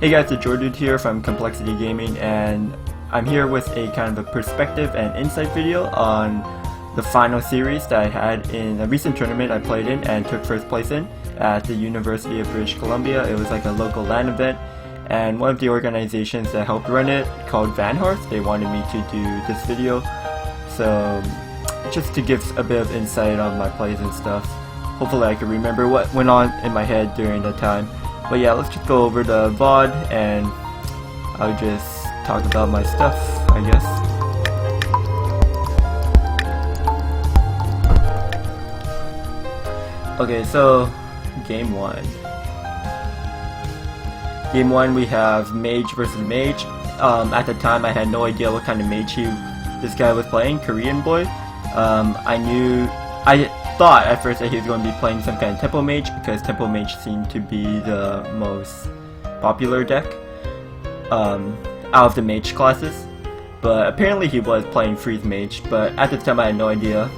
Hey guys, TheJordude here from Complexity Gaming, and I'm here with a kind of a perspective and insight video on the final series that I had in a recent tournament I played in and took first place in at the University of British Columbia. It was like a local LAN event, and one of the organizations that helped run it, called Van Hearth, they wanted me to do this video. So just to give a bit of insight on my plays and stuff. Hopefully I can remember what went on in my head during that time. But yeah, let's just go over the VOD and I'll just talk about my stuff, I guess. Okay, so game one. Game one, we have mage versus mage. At the time, I had no idea what kind of mage this guy was playing, Korean boy. I thought at first that he was going to be playing some kind of tempo mage because tempo mage seemed to be the most popular deck out of the mage classes. But apparently he was playing freeze mage, but at the time I had no idea.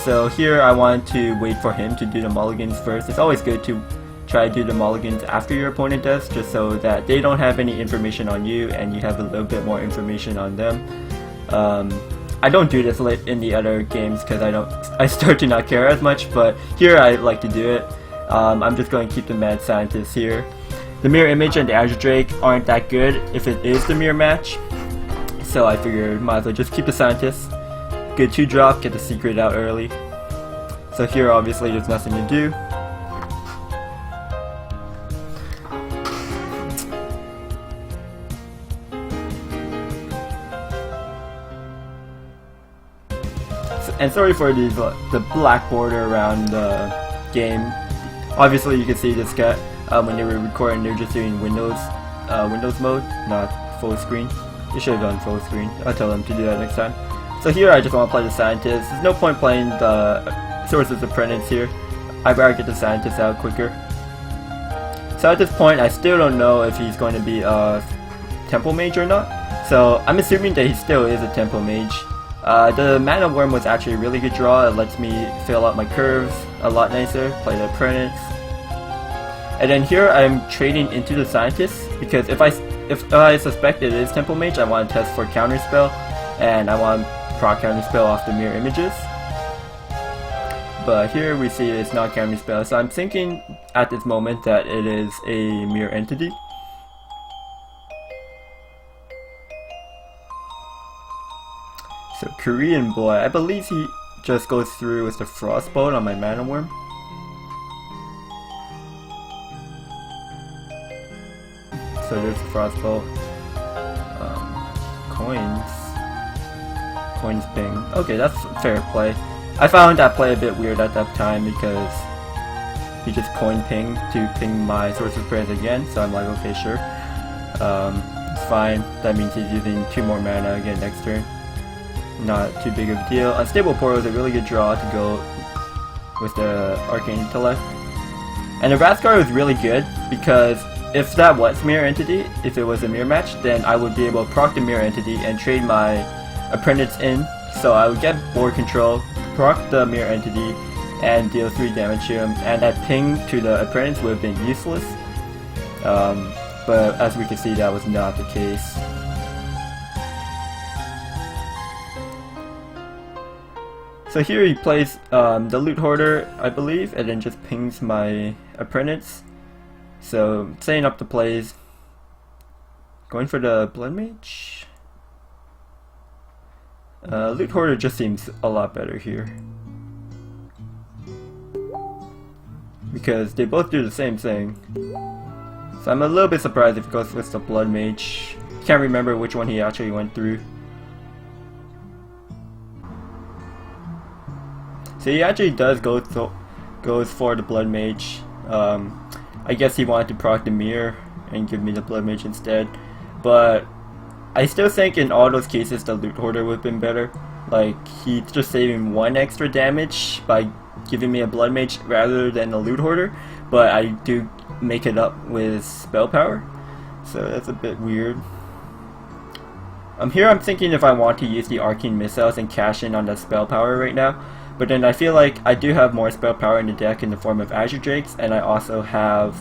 So here I wanted to wait for him to do the mulligans first. It's always good to try to do the mulligans after your opponent does, just so that they don't have any information on you and you have a little bit more information on them. I don't do this late in the other games because I start to not care as much, but here I like to do it. I'm just going to keep the mad scientist here. The mirror image and the Azure Drake aren't that good if it is the mirror match, so I figured might as well just keep the scientist. Good 2-drop, get the secret out early. So here obviously there's nothing to do. And sorry for the black border around the game. Obviously you can see this guy when they were recording, they're just doing Windows mode, not full screen. They should have done full screen. I'll tell them to do that next time. So here I just want to play the scientist. There's no point playing the Source's Apprentice here. I'd rather get the scientist out quicker. So at this point I still don't know if he's going to be a tempo mage or not. So I'm assuming that he still is a tempo mage. The Mana Worm was actually a really good draw. It lets me fill out my curves a lot nicer, play the Apprentice. And then here I'm trading into the Scientist, because if I suspect it is Tempo Mage, I want to test for Counterspell, and I want to proc Counterspell off the mirror images. But here we see it's not Counterspell, so I'm thinking at this moment that it is a mirror entity. So Korean boy, I believe he just goes through with the Frostbolt on my Mana Worm. So there's the Frostbolt. Coins ping. Okay, that's fair play. I found that play a bit weird at that time because he just coin ping to ping my Source of Prayers again, so I'm like, okay, sure. It's fine. That means he's using 2 more mana again next turn. Not too big of a deal. Unstable Portal is a really good draw to go with the Arcane Intellect. And the Rathgar was really good because if that was Mirror Entity, if it was a mirror match, then I would be able to proc the Mirror Entity and trade my Apprentice in. So I would get board control, proc the Mirror Entity, and deal 3 damage to him. And that ping to the Apprentice would have been useless. But as we can see, that was not the case. So here he plays the Loot Hoarder, I believe, and then just pings my Apprentice. So setting up the plays. Going for the Blood Mage. Loot Hoarder just seems a lot better here. Because they both do the same thing. So I'm a little bit surprised if he goes with the Blood Mage. Can't remember which one he actually went through. So he actually does goes for the Blood Mage. I guess he wanted to proc the mirror and give me the Blood Mage instead. But I still think in all those cases the Loot Hoarder would have been better. Like, he's just saving 1 extra damage by giving me a Blood Mage rather than a Loot Hoarder. But I do make it up with spell power. So that's a bit weird. Here I'm thinking if I want to use the Arcane Missiles and cash in on the spell power right now. But then I feel like I do have more spell power in the deck in the form of Azure Drakes, and I also have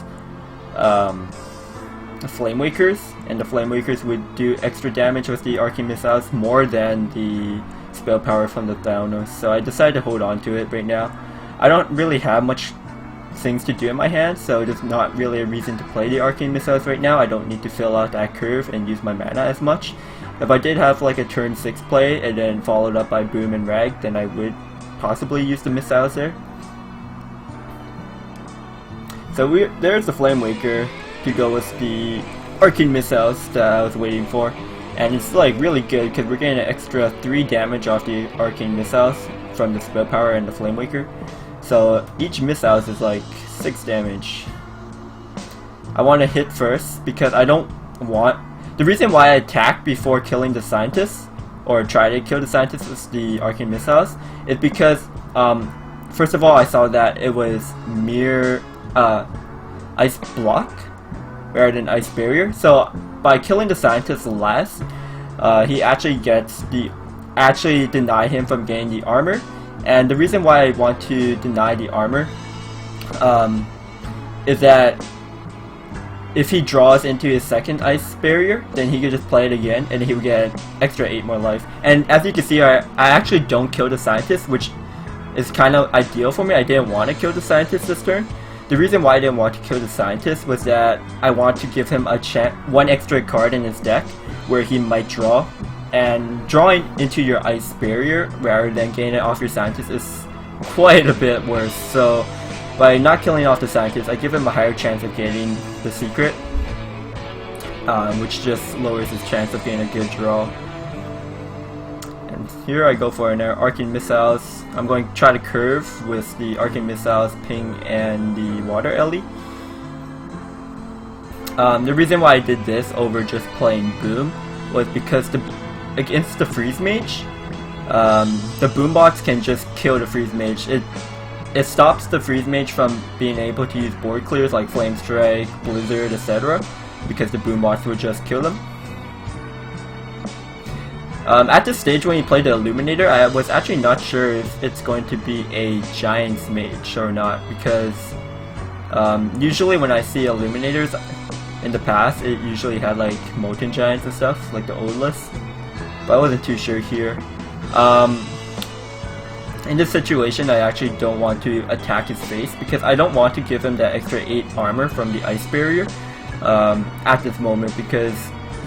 Flame Wakers, and the Flame Wakers would do extra damage with the Arcane Missiles more than the spell power from the Thanos. So I decided to hold on to it right now. I don't really have much things to do in my hand, so there's not really a reason to play the Arcane Missiles right now. I don't need to fill out that curve and use my mana as much. If I did have like a turn 6 play and then followed up by Boom and Rag, then I would possibly use the missiles there. So there's the Flame Waker to go with the Arcane Missiles that I was waiting for. And it's like really good because we're getting an extra 3 damage off the Arcane Missiles from the spell power and the Flame Waker. So each missile is like 6 damage. I want to hit first because I don't want... The reason why I attack before killing the scientists, or try to kill the scientists with the Arcane Missiles, is because first of all I saw that it was mere ice block rather than ice barrier. So by killing the scientist last, he actually deny him from getting the armor. And the reason why I want to deny the armor is that if he draws into his second ice barrier, then he could just play it again and he would get an extra 8 more life. And as you can see, I actually don't kill the scientist, which is kind of ideal for me. I didn't want to kill the scientist this turn. The reason why I didn't want to kill the scientist was that I want to give him a one extra card in his deck where he might draw. And drawing into your ice barrier rather than getting it off your scientist is quite a bit worse. So by not killing off the scientist, I give him a higher chance of getting the secret, which just lowers his chance of getting a good draw. And here I go for an Arcane Missiles. I'm going to try to curve with the Arcane Missiles, Ping, and the Water Ellie. The reason why I did this over just playing Boom was because against the Freeze Mage, the Boombox can just kill the Freeze Mage. It stops the Freeze Mage from being able to use board clears like Flame Strike, Blizzard, etc. because the Boombox would just kill them. At this stage when you play the Illuminator, I was actually not sure if it's going to be a Giants Mage or not, because usually when I see Illuminators in the past, it usually had like Molten Giants and stuff, like the old list. But I wasn't too sure here. In this situation, I actually don't want to attack his face because I don't want to give him that extra 8 armor from the ice barrier at this moment, because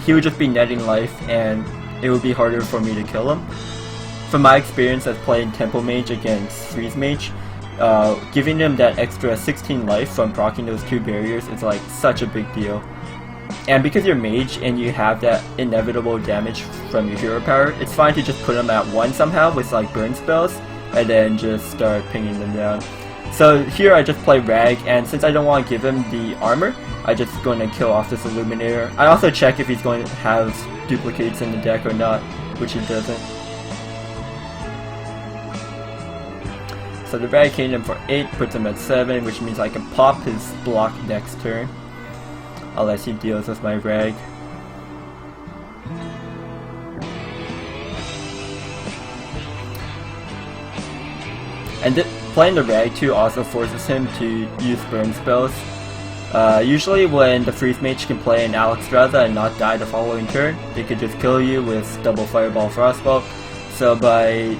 he would just be netting life and it would be harder for me to kill him. From my experience as playing Tempo Mage against Freeze Mage, giving him that extra 16 life from proccing those 2 barriers is like such a big deal. And because you're mage and you have that inevitable damage from your hero power, it's fine to just put them at 1 somehow with like burn spells and then just start pinging them down. So here I just play Rag, and since I don't want to give him the armor, I'm just going to kill off this Illuminator. I also check if he's going to have duplicates in the deck or not, which he doesn't. So the Rag came in for 8, puts him at 7, which means I can pop his block next turn, unless he deals with my Rag. And playing the Rag too also forces him to use burn spells. Usually when the Freeze Mage can play an Alexstrasza and not die the following turn, they could just kill you with double Fireball Frostbolt. So by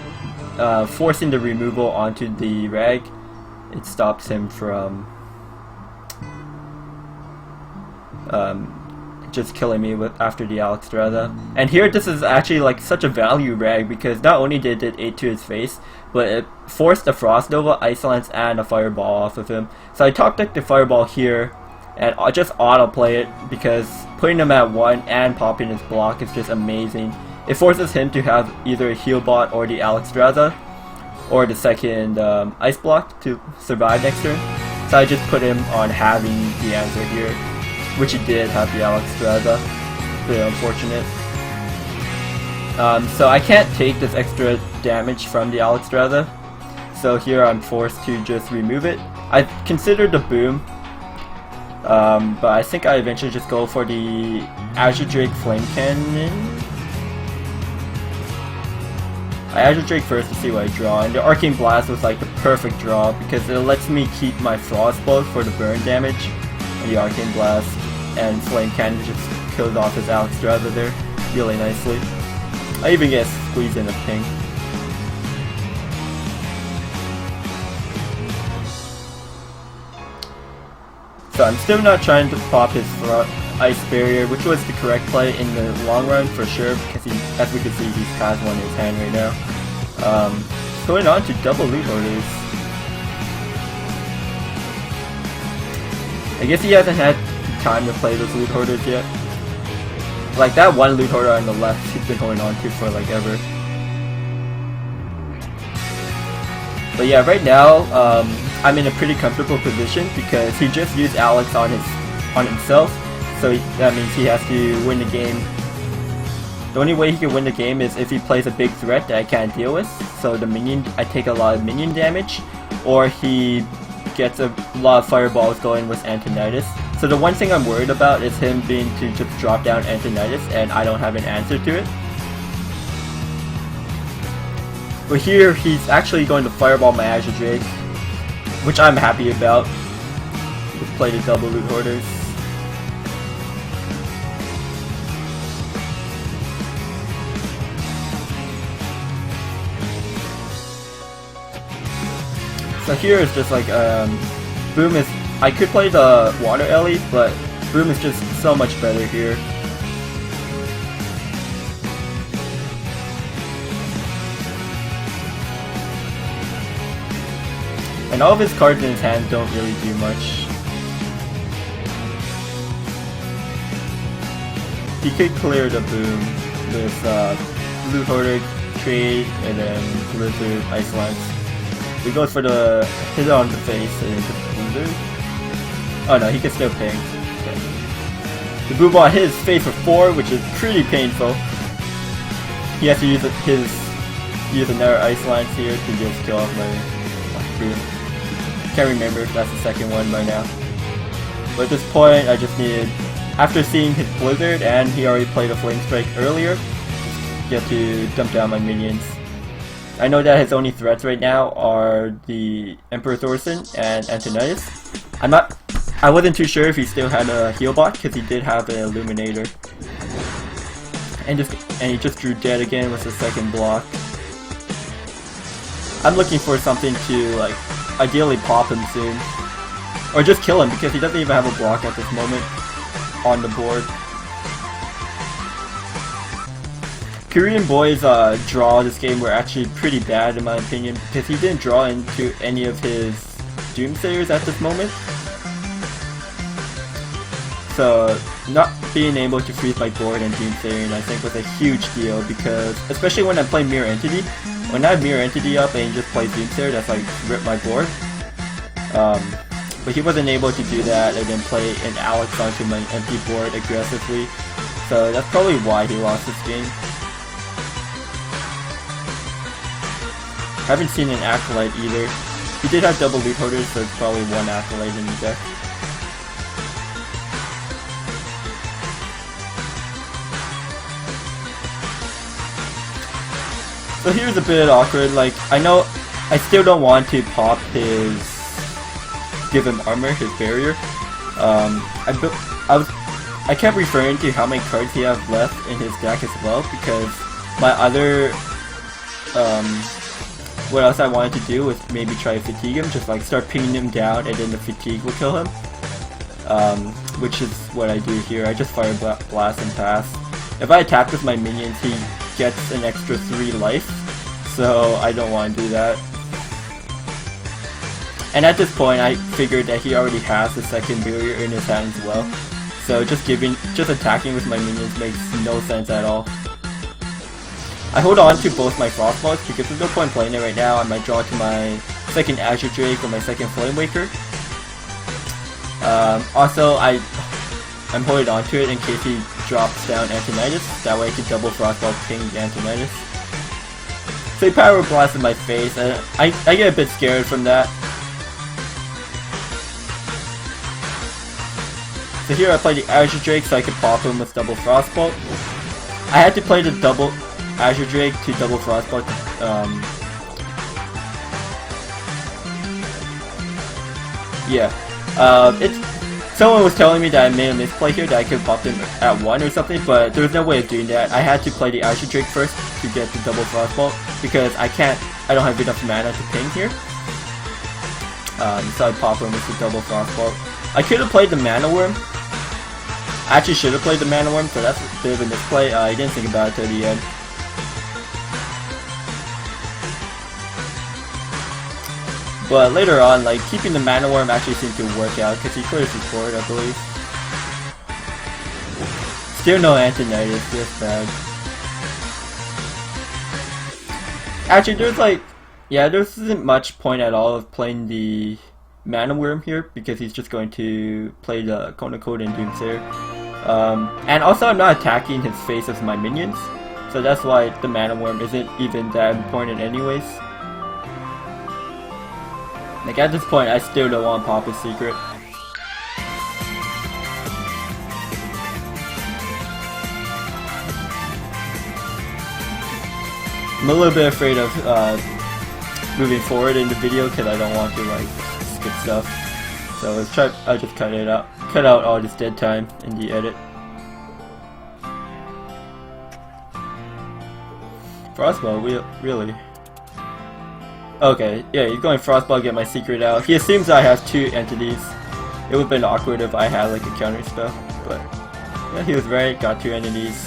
forcing the removal onto the Rag, it stops him from just killing me after the Alexstrasza. And here this is actually like such a value Rag, because not only did it 8 to his face, but it forced a Frost Nova, Ice Lance, and a Fireball off of him. So I top decked the Fireball here, and I'll just auto-play it, because putting him at 1 and popping his block is just amazing. It forces him to have either a Heal Bot or the Alexstrasza, or the second Ice Block to survive next turn. So I just put him on having the answer here, which he did have the Alexstrasza. Pretty unfortunate. So I can't take this extra damage from the Alexstrasza, so here I'm forced to just remove it. I considered the Boom, but I think I eventually just go for the Azure Drake Flame Cannon. I Azure Drake first to see what I draw, and the Arcane Blast was like the perfect draw because it lets me keep my Frostbolt for the burn damage and the Arcane Blast. and Flame Cannon just killed off his Alexstrasza there really nicely. I even get squeezed in a ping. So I'm still not trying to pop his Ice Barrier, which was the correct play in the long run for sure, because he, as we can see, he's past one in his hand right now. Going on to double loot hoarders. I guess he hasn't had time to play those loot hoarders yet. Like that one loot hoarder on the left, he's been holding on to for like ever. But yeah, right now, I'm in a pretty comfortable position because he just used Alex on himself, so that means he has to win the game. The only way he can win the game is if he plays a big threat that I can't deal with, so I take a lot of minion damage, or he gets a lot of fireballs going with Antonidas. So the one thing I'm worried about is him being to just drop down Antonidas and I don't have an answer to it. But here he's actually going to fireball my Azure Drake, which I'm happy about. Just play the double loot hoarders. So here is just like Boom is, I could play the Water Ellie, but Boom is just so much better here. And all of his cards in his hand don't really do much. He could clear the Boom with Loot Hoarder, Trade, and then Blizzard, Ice Lance. He goes for the hit on the face and just Blizzard. Oh no, he can still ping. Okay. The Boo Ball hit his face for 4, which is pretty painful. He has to use another Ice Lance here to just kill off my Boom. Can't remember if that's the second one by now. But at this point, I just needed, after seeing his Blizzard and he already played a Flame Strike earlier, just get to dump down my minions. I know that his only threats right now are the Emperor Thorson and Antonidas. I wasn't too sure if he still had a heal bot because he did have an Illuminator. And he just drew dead again with the second block. I'm looking for something to like ideally pop him soon. Or just kill him because he doesn't even have a block at this moment on the board. Korean Boy's draw this game were actually pretty bad in my opinion because he didn't draw into any of his Doomsayers at this moment. So not being able to freeze my board and Doomsayer I think was a huge deal because especially when I'm playing Mirror Entity, when I have Mirror Entity up and he just plays Doomsayer, that's like rip my board. But he wasn't able to do that and then play an Alex onto my empty board aggressively. So that's probably why he lost this game. Haven't seen an Acolyte either. He did have double loot hoarders, so it's probably one Acolyte in the deck. So here's a bit awkward, like, I know I still don't want to pop his, give him armor, his barrier. I kept referring to how many cards he has left in his deck as well, because my other, what else I wanted to do was maybe try to fatigue him, just like start pinging him down and then the fatigue will kill him. Which is what I do here, I just fire blast and pass. If I attack with my minions, he gets an extra 3 life, so I don't want to do that. And at this point, I figured that he already has the second barrier in his hand as well, so just attacking with my minions makes no sense at all. I hold on to both my Frostballs because there's no point playing it right now. I might draw to my second Azure Drake or my second Flame Waker. Also, I'm holding on to it in case he drops down Antonidas. That way I can double Frostball ping Antonidas. So he Power Blast in my face, and I get a bit scared from that. So here I play the Azure Drake so I can pop him with double Frostbolt. I had to play the double Azure Drake to double Frostbolt. someone was telling me that I made a misplay here, that I could have popped him at 1 or something, but there's no way of doing that. I had to play the Ice Drake first to get the double Frostbolt, because I don't have enough mana to ping here. So I pop him with the double Frostbolt. I could have played the Mana Worm. I actually should have played the Mana Worm, so that's a bit of a misplay. I didn't think about it till the end. But later on, like, keeping the Mana Worm actually seemed to work out, because he clears his board, I believe. Still no Antonitis, just bad. Actually, there's like, yeah, there isn't much point at all of playing the Mana Worm here, because he's just going to play the Kona Code and Doomsayer. And also I'm not attacking his face as my minions, so that's why the Mana Worm isn't even that important anyways. Like, at this point, I still don't want to pop his secret. I'm a little bit afraid of moving forward in the video because I don't want to like skip stuff. So I'll just cut out all this dead time in the edit. Frostball, really? Okay, yeah, he's going Frostball, get my secret out. He assumes I have 2 entities. It would have been awkward if I had like a counter spell, but yeah, he was right, got 2 entities.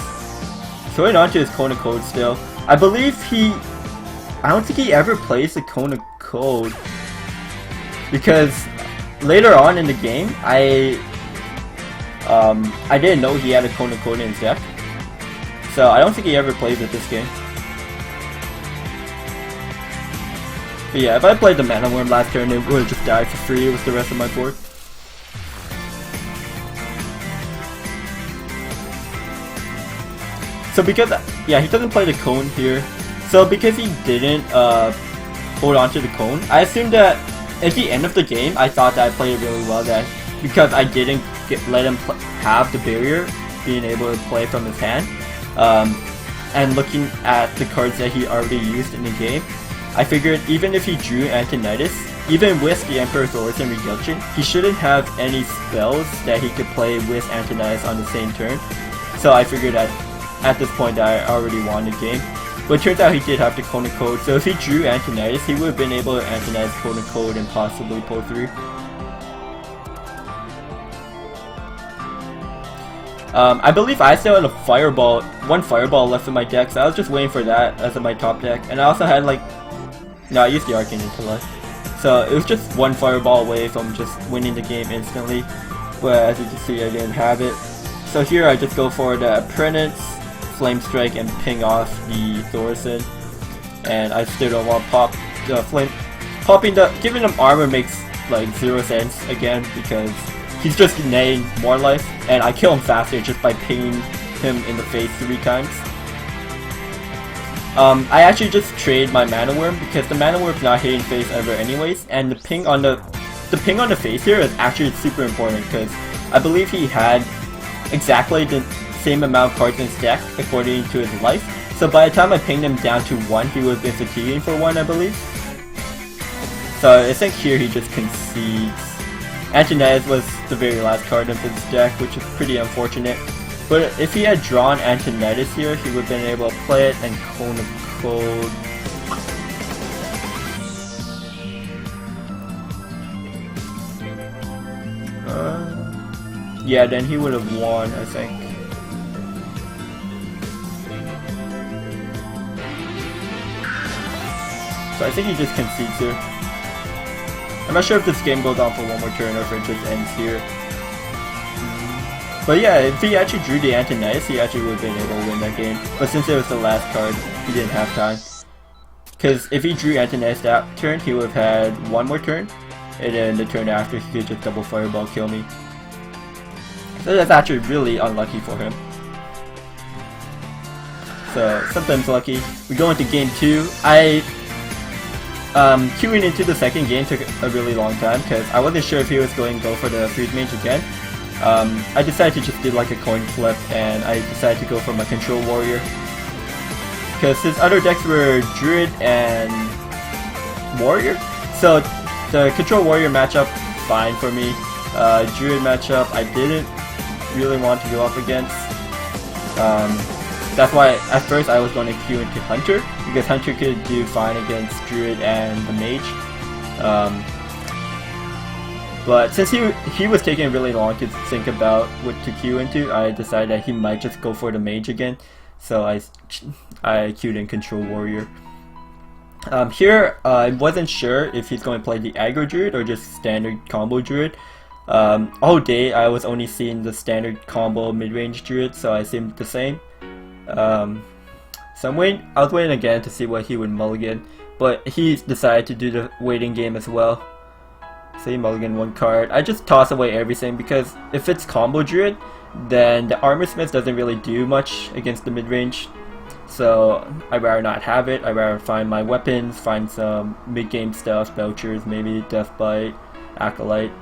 Going on to his Kona Code still. I believe I don't think he ever plays the Kona Code, because later on in the game, I didn't know he had a Kona Code in his deck. So I don't think he ever plays it this game. But yeah, if I played the Mana Worm last turn, it would have just died for free with the rest of my board. So because, yeah, he doesn't play the Cone here. So because he didn't hold on to the Cone, I assumed that at the end of the game, I thought that I played it really well, that because I didn't let him have the barrier, being able to play from his hand, and looking at the cards that he already used in the game, I figured even if he drew Antonitis, even with the Emperor Thorson Reduction, he shouldn't have any spells that he could play with Antonitis on the same turn. So I figured that at this point I already won the game. But it turns out he did have the Kona Code, so if he drew Antonitis, he would have been able to Antonitis Kona Code and possibly pull through. I believe I still had one Fireball left in my deck, so I was just waiting for that as my top deck. And I also had like, no, I used the Arcane Intellect. So it was just one Fireball away from just winning the game instantly. But as you can see, I didn't have it. So here I just go for the Apprentice, Flame Strike, and ping off the Thorson. And I still don't want to pop the Flame. Giving him armor makes like 0 sense again, because he's just denying more life, and I kill him faster just by pinging him in the face 3 times. I actually just trade my Mana Worm because the Mana Worm's not hitting face ever anyways, and the ping on the face here is actually super important because I believe he had exactly the same amount of cards in his deck according to his life. So by the time I pinged him down to 1, he would have been fatiguing for 1, I believe. So I think here he just concedes. Antonitis was the very last card of his deck, which is pretty unfortunate. But if he had drawn Antonitis here, he would have been able to play it and Kona Code. Yeah, then he would have won, I think. So I think he just concedes here. I'm not sure if this game goes on for one more turn or if it just ends here. But yeah, if he actually drew the Antonitis, he actually would have been able to win that game. But since it was the last card, he didn't have time. Because if he drew Antonitis that turn, he would have had one more turn. And then the turn after, he could just double Fireball kill me. So that's actually really unlucky for him. So, sometimes lucky. We go into game 2. Queuing into the second game took a really long time because I wasn't sure if he was going to go for the Freeze Mage again. I decided to just do like a coin flip, and I decided to go for my Control Warrior. Because his other decks were Druid and Warrior. So the Control Warrior matchup, fine for me. Druid matchup I didn't really want to go up against. That's why at first I was going to queue into Hunter, because Hunter could do fine against Druid and the Mage. But since he was taking really long to think about what to queue into, I decided that he might just go for the Mage again. So I queued in Control Warrior. Here I wasn't sure if he's going to play the Aggro Druid or just standard combo Druid. All day I was only seeing the standard combo mid-range Druid, so I assumed the same. So I was waiting again to see what he would mulligan, but he decided to do the waiting game as well. So he mulliganed one card. I just toss away everything because if it's combo Druid, then the Armor Smith doesn't really do much against the mid-range. So I'd rather not have it. I'd rather find my weapons, find some mid-game stuff, Belchers, maybe Deathbite, Acolyte.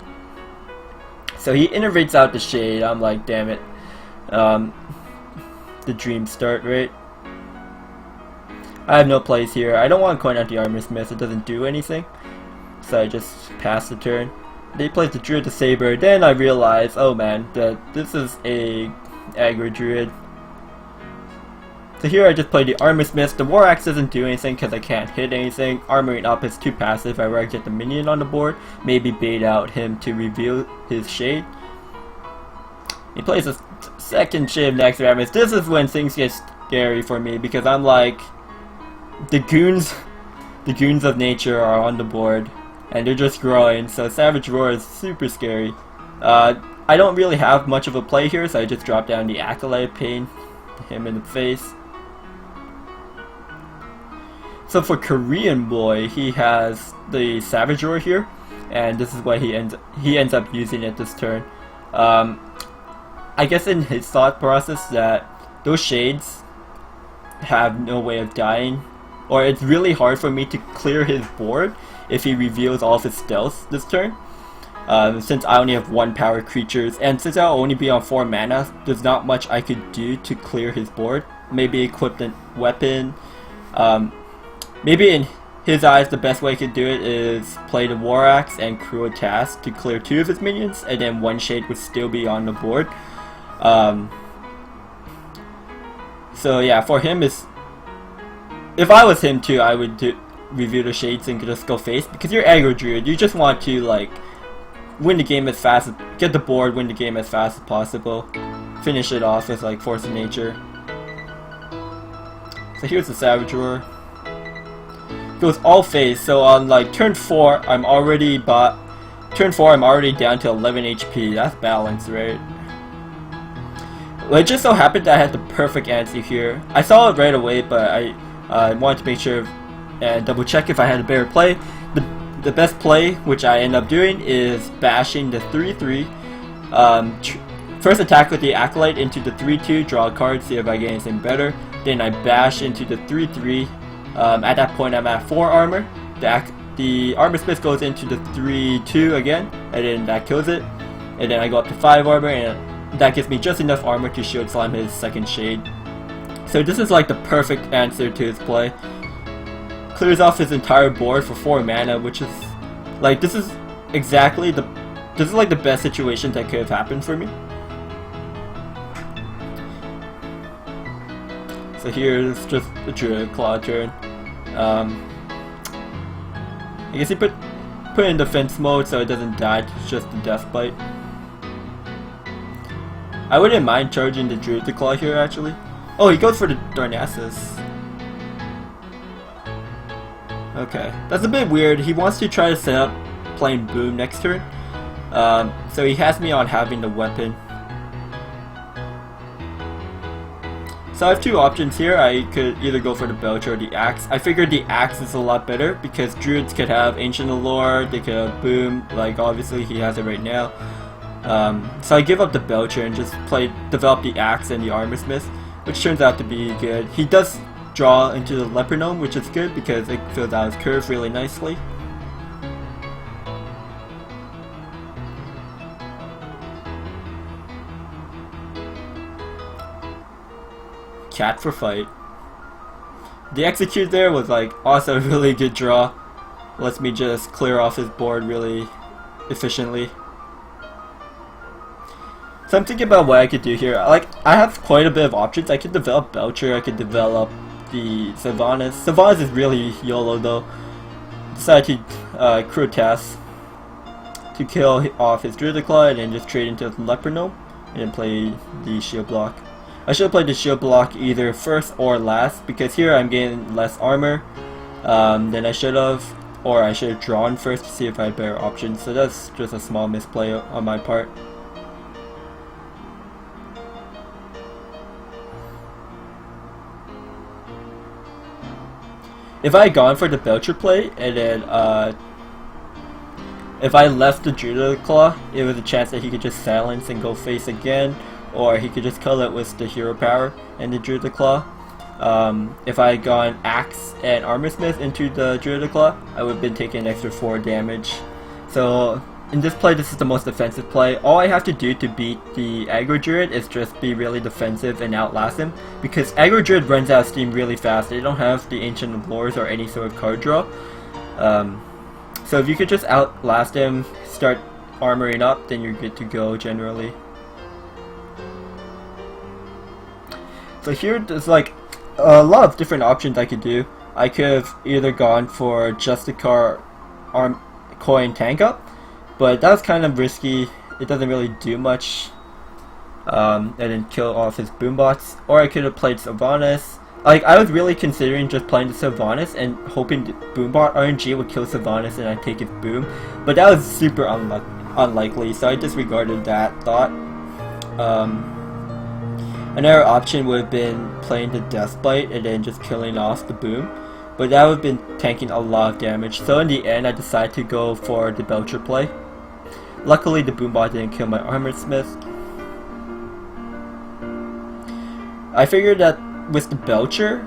So he innervates out the Shade. I'm like, damn it. The Dream Start, right? I have no plays here. I don't want to coin out the Armor Smith. It doesn't do anything. So I just pass the turn. They plays the Druid to Saber. Then I realize, oh man, that this is a aggro Druid. So here I just play the Armor Smith. The War Axe doesn't do anything because I can't hit anything. Armoring up is too passive. I'd rather get the minion on the board. Maybe bait out him to reveal his Shade. He plays a second Shade of Next Ramus. This is when things get scary for me because I'm like, the goons of nature are on the board and they're just growing. So Savage Roar is super scary. I don't really have much of a play here, so I just drop down the Acolyte, pain him in the face. So for Korean Boy, he has the Savage Roar here, and this is why he ends up using it this turn. I guess in his thought process that those Shades have no way of dying, or it's really hard for me to clear his board if he reveals all of his stealth this turn. Since I only have 1 power creatures, and since I'll only be on 4 mana, there's not much I could do to clear his board. Maybe equip a weapon. Maybe in his eyes the best way I could do it is play the War Axe and crew a task to clear 2 of his minions, and then 1 Shade would still be on the board. So yeah, for him if I was him too, I would review the Shades and just go face, because you're aggro Druid. You just want to like win the game as fast as, get the board, win the game as fast as possible, finish it off with like Force of Nature. So here's the Savage Roar. Goes all face, so on like turn 4 I'm already down to 11 HP. That's balanced, right? Well, it just so happened that I had the perfect answer here. I saw it right away, but I wanted to make sure and double check if I had a better play. The best play, which I end up doing, is bashing the 3/3. First attack with the Acolyte into the 3/2, draw a card, see if I get anything better. Then I bash into the 3/3. At that point I'm at 4 armor. The Armor Smith goes into the 3/2 again, and then that kills it. And then I go up to 5 armor, and that gives me just enough armor to shield slam his second Shade. So this is like the perfect answer to his play. Clears off his entire board for 4 mana, which is like, this is like the best situation that could have happened for me. So here's just the Druid Claw turn. I guess he put in defense mode so it doesn't die, it's just the Deathbite. I wouldn't mind charging the Druid Claw here actually. Oh, he goes for the Darnassus. Okay, that's a bit weird. He wants to try to set up playing Boom next turn. So he has me on having the weapon. So I have 2 options here. I could either go for the Belcher or the Axe. I figured the Axe is a lot better because Druids could have Ancient Allure, they could have Boom, like obviously he has it right now. So I give up the Belcher and just develop the Axe and the Armor Smith, which turns out to be good. He does draw into the Leper Gnome, which is good because it fills out his curve really nicely. Cat for fight. The execute there was like also a really good draw. Lets me just clear off his board really efficiently. So I'm thinking about what I could do here. Like, I have quite a bit of options. I could develop Belcher, I could develop the Sylvanas. Sylvanas is really YOLO though. Decided to crew a task to kill off his Druidiclaw and then just trade into the Leopardome and then play the shield block. I should have played the shield block either first or last, because here I'm getting less armor than I should have, or I should have drawn first to see if I had better options. So that's just a small misplay on my part. If I had gone for the Belcher play and then if I left the Druidiclaw, it was a chance that he could just silence and go face again, or he could just kill it with the hero power and the Druidiclaw. If I had gone Axe and Armorsmith into the Druidiclaw, I would have been taking an extra 4 damage. So in this play, this is the most defensive play. All I have to do to beat the Aggro Druid is just be really defensive and outlast him, because Aggro Druid runs out of steam really fast. They don't have the Ancient of Lores or any sort of card draw. So if you could just outlast him, start armoring up, then you're good to go generally. So here there's like a lot of different options I could do. I could have either gone for Justicar Coin Tank Up, but that was kind of risky. It doesn't really do much. And then kill off his Boombots. Or I could have played Sylvanas. Like, I was really considering just playing the Sylvanas and hoping the Boombot RNG would kill Sylvanas and I'd take his Boom. But that was super unlikely, so I disregarded that thought. Another option would have been playing the Deathbite and then just killing off the Boom. But that would have been tanking a lot of damage. So in the end, I decided to go for the Belcher play. Luckily, the Boombot didn't kill my Armorsmith. I figured that with the Belcher,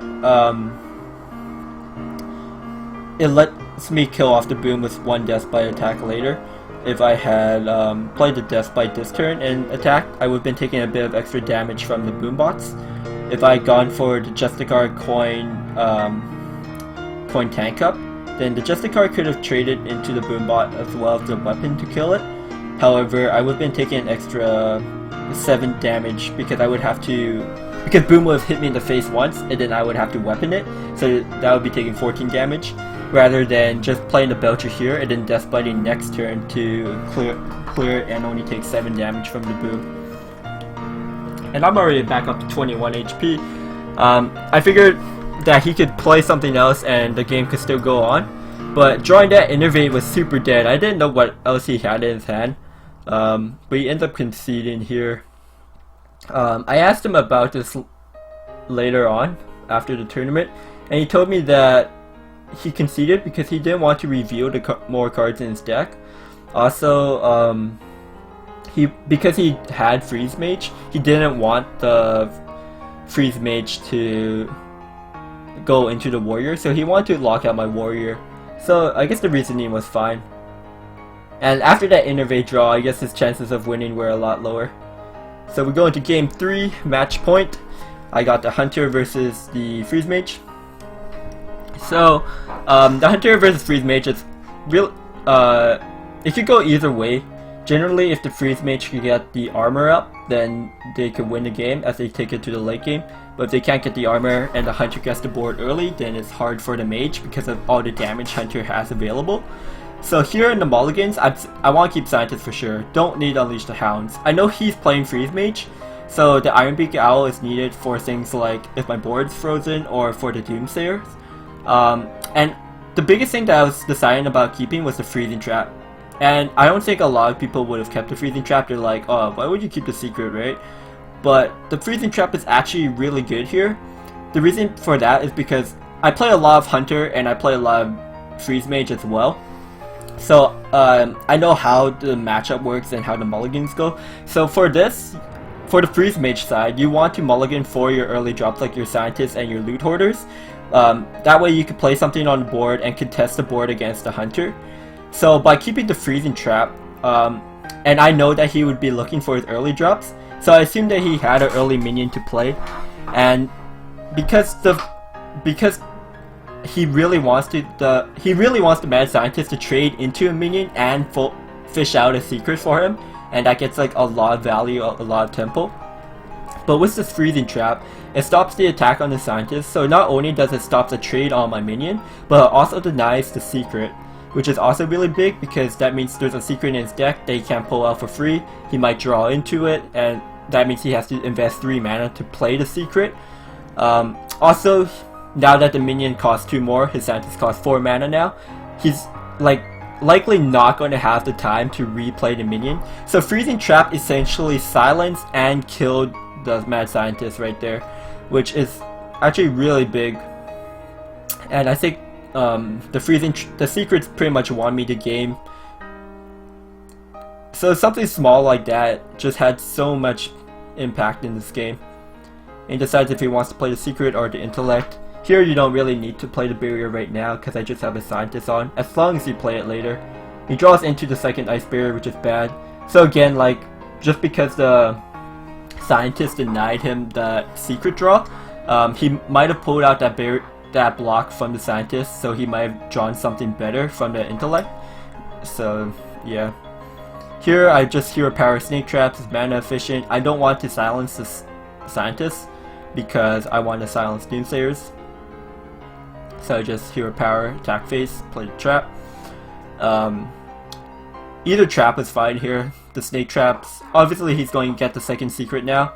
it lets me kill off the Boom with 1 Deathbite attack later. If I had played the Deathbite this turn and attacked, I would have been taking a bit of extra damage from the Boombots. If I had gone for the Justicar Coin Tank Up, then the Justicar could have traded into the Boombot as well as the weapon to kill it. However, I would have been taking an extra 7 damage because I would have to... Because Boom would have hit me in the face once, and then I would have to weapon it, so that would be taking 14 damage, rather than just playing the Belcher here and then Deathbiting next turn to clear it and only take 7 damage from the Boom. And I'm already back up to 21 HP. I figured that he could play something else and the game could still go on, but drawing that Innervate was super dead. I didn't know what else he had in his hand, but he ends up conceding here. I asked him about this later on after the tournament, and he told me that he conceded because he didn't want to reveal the more cards in his deck. Also, because he had Freeze Mage, he didn't want the Freeze Mage to go into the Warrior, so he wanted to lock out my Warrior. So I guess the reasoning was fine. And after that Innervate draw, I guess his chances of winning were a lot lower. So we go into game 3, match point. I got the Hunter versus the Freeze Mage. So the Hunter versus Freeze Mage is real. It could go either way. Generally, if the Freeze Mage could get the armor up, then they could win the game as they take it to the late game. But if they can't get the armor and the Hunter gets the board early, then it's hard for the Mage because of all the damage Hunter has available. So here in the mulligans, I want to keep Scientist for sure. Don't need Unleash the Hounds. I know he's playing Freeze Mage, so the Ironbeak Owl is needed for things like if my board's frozen or for the Doomsayers. And the biggest thing that I was deciding about keeping was the Freezing Trap. And I don't think a lot of people would have kept the Freezing Trap. They're like, oh, why would you keep the secret, right? But the Freezing Trap is actually really good here. The reason for that is because I play a lot of Hunter and I play a lot of Freeze Mage as well. So I know how the matchup works and how the mulligans go. So for this, for the Freeze Mage side, you want to mulligan for your early drops like your Scientists and your Loot Hoarders. That way you can play something on the board and contest the board against the Hunter. So by keeping the Freezing Trap, and I know that he would be looking for his early drops, so I assumed that he had an early minion to play. And because he really wants the Mad Scientist to trade into a minion and fish out a secret for him, and that gets like a lot of value, a lot of tempo. But with this freezing trap, it stops the attack on the scientist, so not only does it stop the trade on my minion, but it also denies the secret, which is also really big because that means there's a secret in his deck that he can't pull out for free. He might draw into it, and that means he has to invest 3 mana to play the secret. Also, now that the minion costs 2 more, his scientist costs 4 mana now, he's likely not going to have the time to replay the minion. So freezing trap essentially silenced and killed the mad scientist right there, which is actually really big. And I think the secrets pretty much won me the game. So something small like that just had so much impact in this game. And he decides if he wants to play the secret or the intellect. Here you don't really need to play the barrier right now because I just have a scientist on, as long as you play it later. He draws into the second ice barrier, which is bad. So again, like, just because the scientist denied him the secret draw, he might have pulled out that block from the scientist, so he might have drawn something better from the intellect. So yeah. Here I just hero power snake traps, is mana efficient. I don't want to silence the scientist because I want to silence doomsayers. So I just hero power, attack phase, play the trap. Either trap is fine here. The snake traps, obviously he's going to get the second secret now,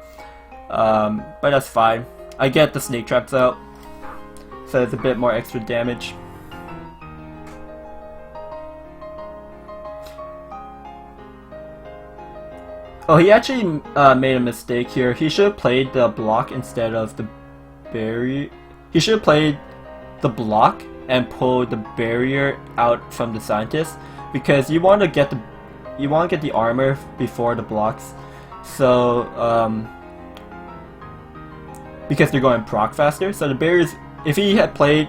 but that's fine. I get the snake traps out, so it's a bit more extra damage. Oh, he actually made a mistake here. He should have played the block instead of the barrier. He should have played the block and pulled the barrier out from the scientist, because you want to get the armor before the blocks. So because they're going proc faster. So the barriers, if he had played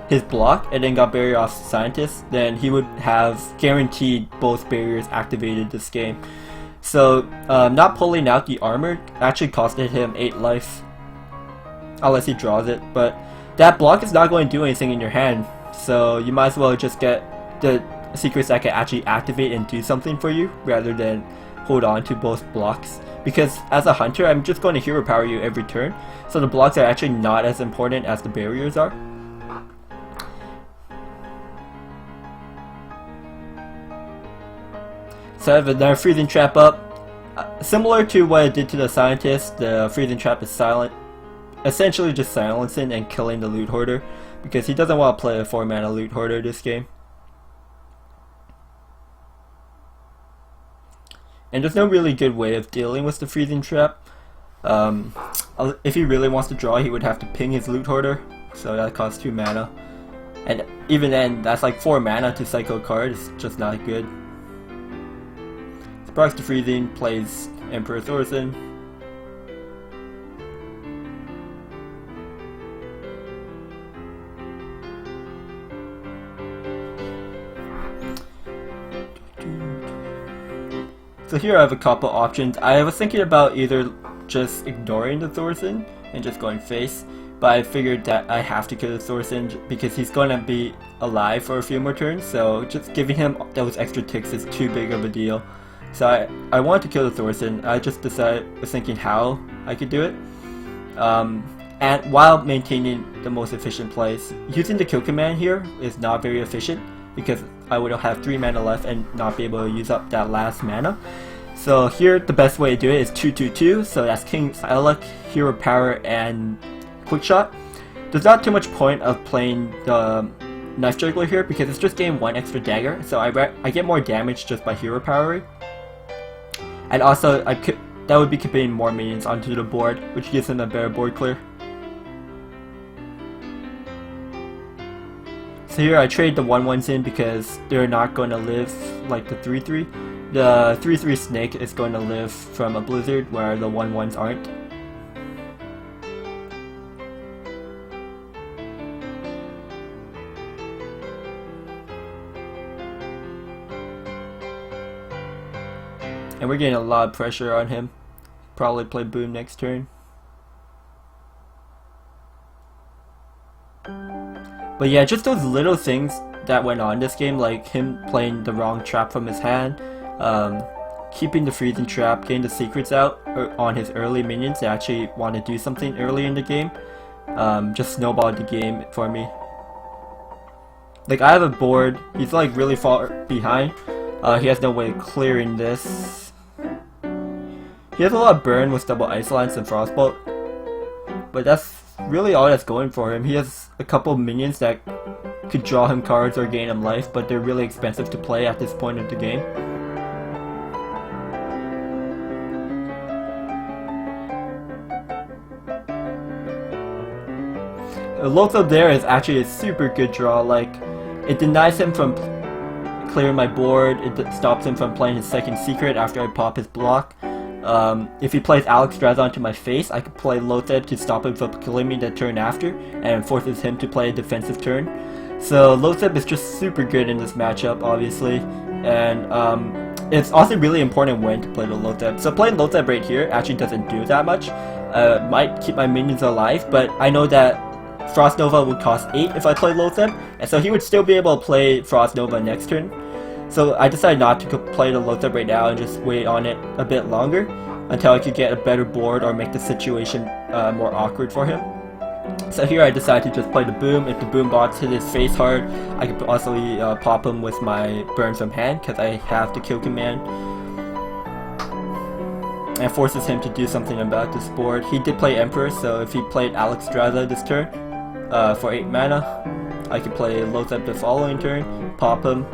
his block and then got barrier off scientist, then he would have guaranteed both barriers activated this game. So not pulling out the armor actually costed him 8 life, unless he draws it. But that block is not going to do anything in your hand, so you might as well just get the secrets that can actually activate and do something for you, rather than hold on to both blocks. Because as a hunter, I'm just going to hero power you every turn, so the blocks are actually not as important as the barriers are. So I have another freezing trap up. Similar to what I did to the scientist, the freezing trap is silent. Essentially just silencing and killing the loot hoarder, because he doesn't want to play a 4 mana loot hoarder this game. And there's no really good way of dealing with the freezing trap. If he really wants to draw, he would have to ping his loot hoarder, so that costs 2 mana. And even then, that's like 4 mana to cycle a card, it's just not good. Sparks to freezing, plays Emperor Thorson. So here I have a couple options. I was thinking about either just ignoring the Thorson and just going face, but I figured that I have to kill the Thorson because he's going to be alive for a few more turns, so just giving him those extra ticks is too big of a deal. So I wanted to kill the Thorson. I just was thinking how I could do it. And while maintaining the most efficient plays. Using the kill command here is not very efficient, because I would have 3 mana left and not be able to use up that last mana. So here the best way to do it is 2-2-2, so that's King Sialek, Hero Power, and Quick Shot. There's not too much point of playing the Knife Juggler here, because it's just getting 1 extra dagger, so I get more damage just by Hero Powering. And also that would be committing more minions onto the board, which gives him a better board clear. So here I trade the 1/1s in because they're not going to live like the 3/3. The 3/3 snake is going to live from a blizzard, where the 1/1s aren't. And we're getting a lot of pressure on him. Probably play Boom next turn. But yeah, just those little things that went on this game, like him playing the wrong trap from his hand, keeping the freezing trap, getting the secrets out on his early minions that actually want to do something early in the game, just snowballed the game for me. Like, I have a board, he's like really far behind, he has no way of clearing this. He has a lot of burn with double ice lines and frostbolt, but that's really all that's going for him. He has a couple minions that could draw him cards or gain him life, but they're really expensive to play at this point of the game. Loathsome there is actually a super good draw. Like, it denies him from clearing my board, it stops him from playing his second secret after I pop his block. If he plays Alex Drazon to my face, I could play Loathsome to stop him from killing me the turn after, and it forces him to play a defensive turn. So Loathsome is just super good in this matchup, obviously, and it's also really important when to play the Loathsome. So playing Loathsome right here actually doesn't do that much. Might keep my minions alive, but I know that Frost Nova would cost 8 if I play Loathsome, and so he would still be able to play Frost Nova next turn. So I decided not to play the Loathsome right now and just wait on it a bit longer until I could get a better board or make the situation more awkward for him. So here I decided to just play the Boom. If the Boom bots hit his face hard, I could possibly pop him with my Burn from hand because I have the kill command. And forces him to do something about this board. He did play Emperor, so if he played Alex Draza this turn for 8 mana, I could play Loathsome the following turn, pop him.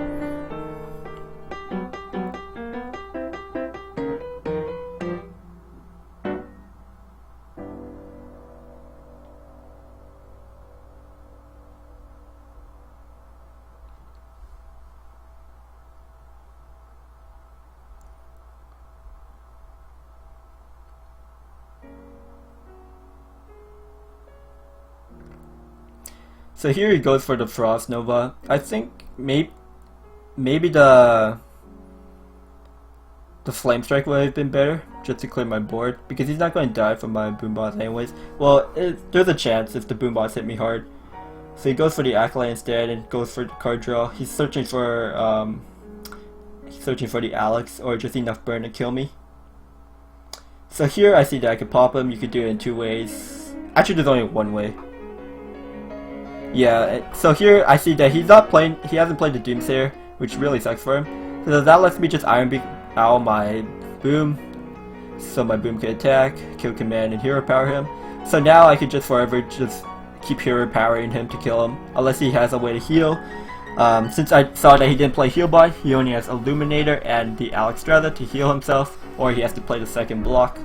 So here he goes for the Frost Nova. I think maybe the Flame Strike would have been better, just to clear my board, because he's not going to die from my Boom Boss anyways. Well, there's a chance if the Boom Boss hit me hard. So he goes for the Acolyte instead and goes for the card draw. He's searching for the Alex or just enough burn to kill me. So here I see that I could pop him. You could do it in 2 ways. Actually, there's only 1 way. Yeah, so here I see that he hasn't played the Doomsayer, which really sucks for him. So that lets me just Iron Beak out my Boom, so my Boom can attack, kill command, and hero power him. So now I could just forever just keep hero powering him to kill him, unless he has a way to heal. Since I saw that he didn't play Heal Bot, he only has Illuminator and the Alex Strata to heal himself, or he has to play the second block.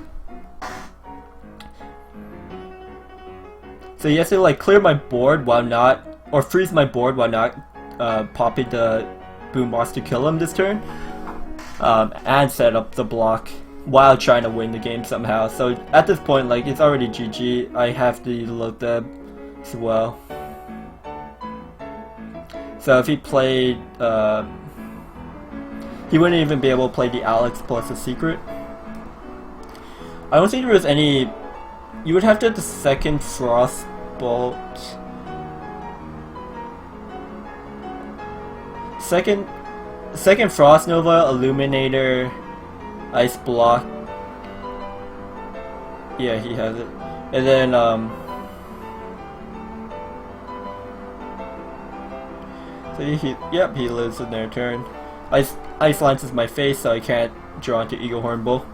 So he has to like clear my board while not, or freeze my board while not popping the Boom Boss to kill him this turn, and set up the block while trying to win the game somehow. So at this point, like, it's already GG. I have to load them as well. So if he played, he wouldn't even be able to play the Alex plus a secret. I don't think there was any. You would have to have the second Frostbolt. Second Frost Nova, Illuminator, Ice Block. Yeah, he has it. And then so yep, he lives in their turn. Ice Lance is my face, so I can't draw into Eagle Horn Bull.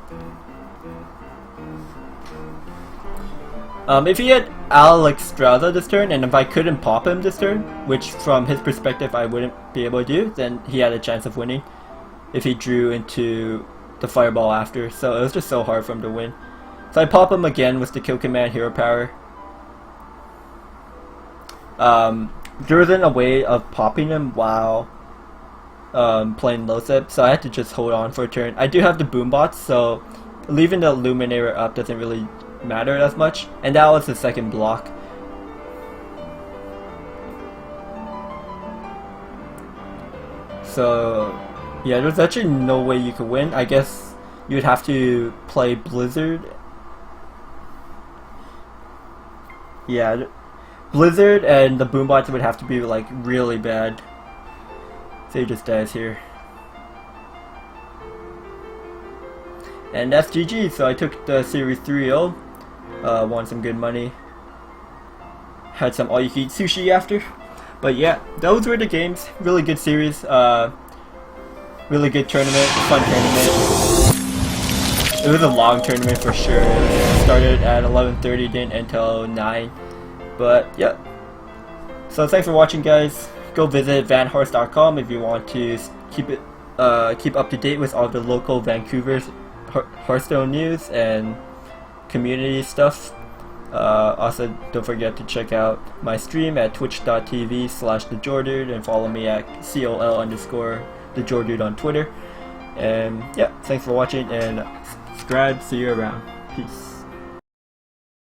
If he had Alex Strata this turn, and if I couldn't pop him this turn, which from his perspective I wouldn't be able to do, then he had a chance of winning if he drew into the Fireball after. So it was just so hard for him to win. So I pop him again with the kill command hero power. There wasn't a way of popping him while playing Loathsome, so I had to just hold on for a turn. I do have the Boom Bots, so leaving the Illuminator up doesn't really matter as much, and that was the second block. So yeah, there's actually no way you could win. I guess you'd have to play Blizzard. Yeah, Blizzard and the Boom Bots would have to be like really bad. So he just dies here. And that's GG. So I took the series 3-0. Won some good money. Had some all-you-can-eat sushi after. But yeah, those were the games. Really good series. Really good tournament. Fun tournament. It was a long tournament for sure. It started at 11:30, didn't end until 9. But yeah. So thanks for watching, guys. Go visit vanhorse.com if you want to keep up to date with all the local Vancouver's Hearthstone news and community stuff. Also, don't forget to check out my stream at twitch.tv/TheJordude and follow me at COL_TheJordude on Twitter. And yeah, thanks for watching and subscribe. See you around. Peace.